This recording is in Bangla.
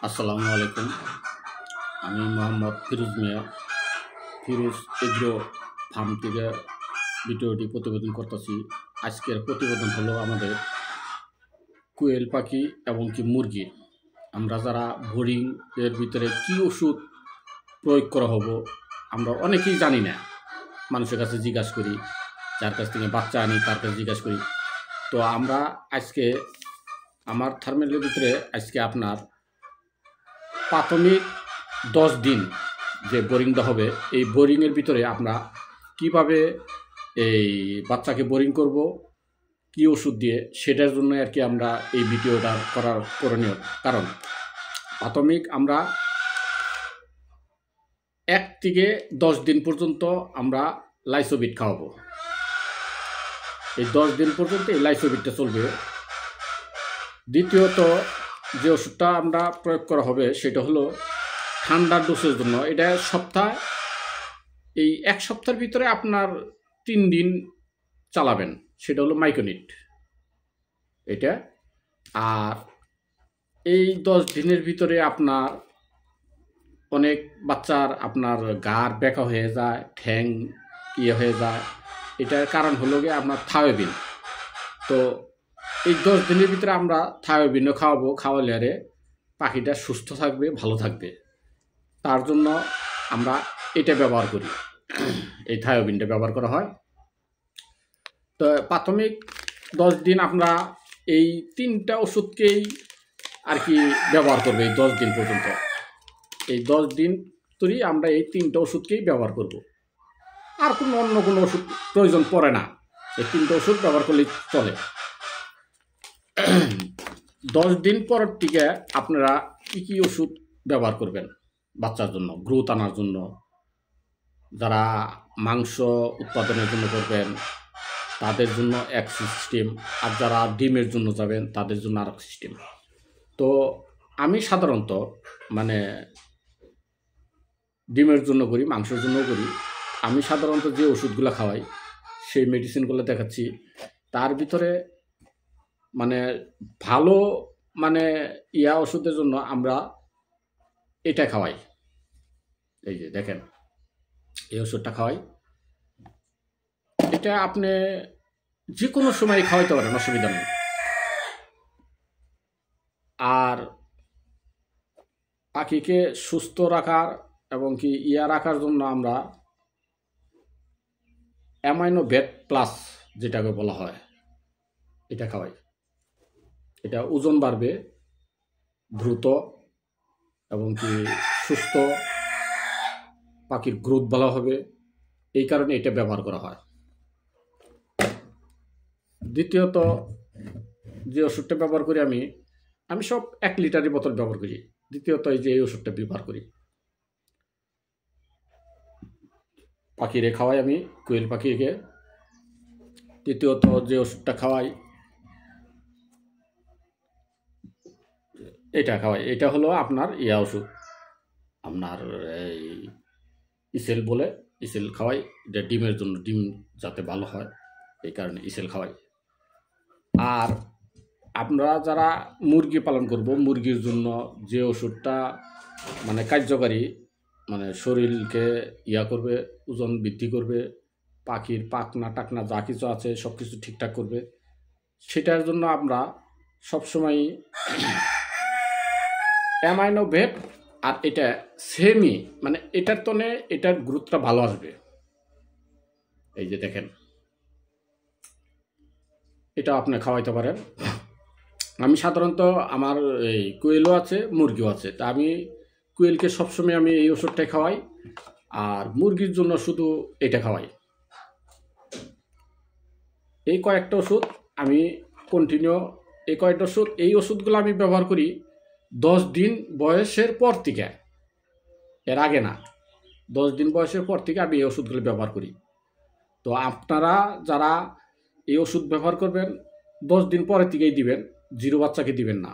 আসসালামু আলাইকুম। আমি মোহাম্মদ ফিরোজ মিয়া, ফিরোজ এগ্রো ফার্ম থেকে ভিডিওটি প্রতিবেদন করতেছি। আজকের প্রতিবেদন হলো আমাদের কোয়েল পাখি এবং কি মুরগি। আমরা যারা বোরিং এর ভিতরে কি ওষুধ প্রয়োগ করা হবো আমরা অনেকেই জানি না। মানুষের কাছে জিজ্ঞাসা করি, যার কাছ থেকে বাচ্চা আনি তার কাছে জিজ্ঞাসা করি। তো আমরা আজকে আমার থার্মেলের ভিতরে আজকে আপনার প্রাথমিক 10 দিন যে বোরিংটা হবে, এই বোরিংয়ের ভিতরে আমরা কিভাবে এই বাচ্চাকে বোরিং করব, কি ওষুধ দিয়ে, সেটার জন্য আর কি আমরা এই ভিডিওটা করার করণীয়। কারণ প্রাথমিক আমরা 1 থেকে 10 দিন পর্যন্ত আমরা লাইসোবিট খাওয়াবো। এই 10 দিন পর্যন্ত এই লাইসোবিটটা চলবে। দ্বিতীয়ত যে ওষুধটা আমরা প্রয়োগ করা হবে সেটা হলো ঠান্ডার ডোজের জন্য। এটা এই 1 সপ্তাহের ভিতরে আপনার 3 দিন চালাবেন, সেটা হলো মাইকোনিট এটা। আর এই 10 দিনের ভিতরে আপনার অনেক বাচ্চার আপনার গাড় ব্যাকা হয়ে যায়, ঠ্যাং হয়ে যায়। এটার কারণ হলো গিয়ে আপনার থায়োবিন। তো এই 10 দিনের ভিতরে আমরা থায়োবিনও খাওয়াবো। খাওয়ালে আরে পাখিটা সুস্থ থাকবে, ভালো থাকবে। তার জন্য আমরা এটা ব্যবহার করি, এই থায়োবিনটা ব্যবহার করা হয়। তো প্রাথমিক 10 দিন আমরা এই 3টা ওষুধকেই আর কি ব্যবহার করবো। এই 10 দিন পর্যন্ত, এই 10 দিন ধরেই আমরা এই 3টা ওষুধকেই ব্যবহার করব। আর অন্য কোনো ওষুধ প্রয়োজন পড়ে না, এই 3টা ওষুধ ব্যবহার করলেই চলে। 10 দিন পরের থেকে আপনারা কি ওষুধ ব্যবহার করবেন বাচ্চার জন্য, গ্রোথ আনার জন্য। যারা মাংস উৎপাদনের জন্য করবেন তাদের জন্য এক সিস্টেম, আর যারা ডিমের জন্য যাবেন তাদের জন্য আর এক সিস্টেম। তো আমি সাধারণত মানে ডিমের জন্য করি, মাংসের জন্য করি। আমি সাধারণত যে ওষুধগুলো খাওয়াই সেই মেডিসিনগুলো দেখাচ্ছি। তার ভিতরে মানে ভালো মানে ওষুধের জন্য আমরা এটা খাওয়াই। এই যে দেখেন, এই ওষুধটা খাওয়াই। এটা আপনি যে কোনো সময় খাওয়াইতে পারেন, অসুবিধা নেই। আর পাখিকে সুস্থ রাখার এবং কি রাখার জন্য আমরা অ্যামাইনো ভেট প্লাস যেটাকে বলা হয় এটা খাওয়াই। এটা ওজন বাড়বে দ্রুত এবং কি সুস্থ পাখির গ্রোথ ভালো হবে, এই কারণে এটা ব্যবহার করা হয়। দ্বিতীয়ত যে ওষুধটা ব্যবহার করি আমি সব 1 লিটারের বোতল ব্যবহার করি। দ্বিতীয়ত এই যে এই ওষুধটা ব্যবহার করি, পাখিরে খাওয়াই আমি, কোয়েল পাখিকে। তৃতীয়ত যে ওষুধটা খাওয়াই এটা খাওয়াই, এটা হলো আপনার ওষুধ, আপনার এই ইসেল বলে, ইসেল খাওয়াই। এটা ডিমের জন্য, ডিম যাতে ভালো হয় এই কারণে ইসেল খাওয়াই। আর আমরা যারা মুরগি পালন করব, মুরগির জন্য যে ওষুধটা মানে কার্যকারী, মানে শরীরকে করবে, ওজন বৃদ্ধি করবে, পাখির পাখনা টাকনা যা কিছু আছে সব কিছু ঠিকঠাক করবে, সেটার জন্য আমরা সবসময় অ্যামাইনো ভেট আর এটা সেমি, মানে এটার তনে এটার গ্রোথটা ভালো আসবে। এই যে দেখেন, এটা আপনি খাওয়াইতে পারেন। আমি সাধারণত আমার এই কোয়েলও আছে, মুরগিও আছে। তা আমি কোয়েলকে সবসময় আমি এই ওষুধটাই খাওয়াই, আর মুরগির জন্য শুধু এটা খাওয়াই। এই কয়েকটা ওষুধ আমি কন্টিনিউ, এই কয়েকটা ওষুধ, এই ওষুধগুলো আমি ব্যবহার করি 10 দিন বয়সের পর থেকে, এর আগে না। 10 দিন বয়সের পর থেকে আমি এই ওষুধগুলো ব্যবহার করি। তো আপনারা যারা এই ওষুধ ব্যবহার করবেন 10 দিন পরের থেকেই দিবেন, জিরো বাচ্চাকে দিবেন না।